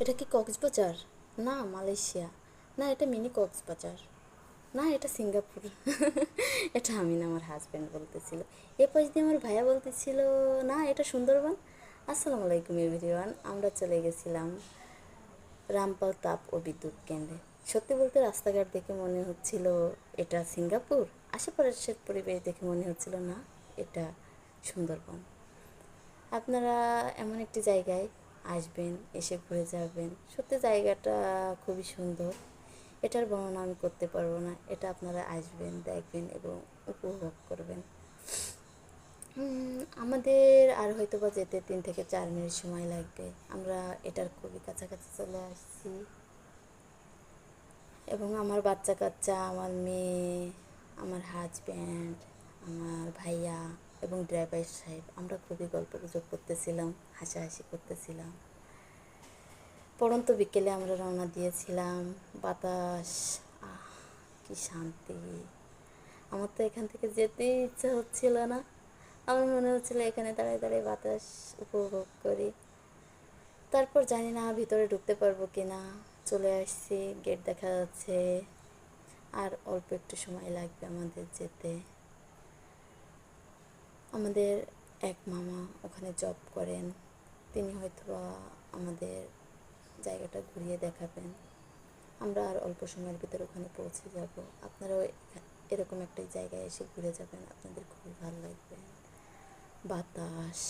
এটা কি কক্সবাজার? না, মালয়েশিয়া। না, এটা মিনি কক্সবাজার। না, এটা সিঙ্গাপুর। এটা আমি না, আমার হাজব্যান্ড বলতেছিল। এ পাশ দিয়ে আমার ভাইয়া বলতেছিল, না এটা সুন্দরবন। আসসালামু আলাইকুম এভরিওয়ান, আমরা চলে গেছিলাম রামপাল তাপ ও বিদ্যুৎ কেন্দ্রে। সত্যি বলতে রাস্তাঘাট দেখে মনে হচ্ছিল এটা সিঙ্গাপুর, আশেপাশের পরিবেশ দেখে মনে হচ্ছিল না এটা সুন্দরবন। আপনারা এমন একটি জায়গায় আসবেন, এসে ঘুরে যাবেন, সত্যি জায়গাটা খুবই সুন্দর। এটার বর্ণনা আমি করতে পারবো না, এটা আপনারা আসবেন, দেখবেন এবং উপভোগ করবেন। আমাদের আর হয়তো বা যেতে 3 থেকে 4 মিনিট সময় লাগবে। আমরা এটার খুবই কাছাকাছি চলে আসছি এবং আমার বাচ্চা কাচ্চা, আমার মেয়ে, আমার হাজব্যান্ড, আমার ভাইয়া এবং ড্রাইভার সাহেব, আমরা খুবই গল্প গুজব করতেছিলাম, হাসাহাসি করতেছিলাম। পড়ন্ত বিকেলে আমরা রওনা দিয়েছিলাম। বাতাস, আহ কি শান্তি! আমার তো এখান থেকে যেতেই ইচ্ছা হচ্ছিল না। আমার মনে হচ্ছিল এখানে দাঁড়ায় দাঁড়ায় বাতাস উপভোগ করি। তারপর জানি না ভিতরে ঢুকতে পারবো কি না। চলে আসছি, গেট দেখা যাচ্ছে। আর অল্প একটু সময় লাগবে আমাদের যেতে। আমাদের এক মামা ওখানে জব করেন, তিনি হয়তো আমাদের জায়গাটা ঘুরিয়ে দেখাবেন। আমরা আর অল্প সময়ের ভিতরে ওখানে পৌঁছে যাব। আপনারাও এরকম একটা জায়গায় এসে ঘুরে যাবেন, আপনাদের খুবই ভালো লাগবে। বাতাস,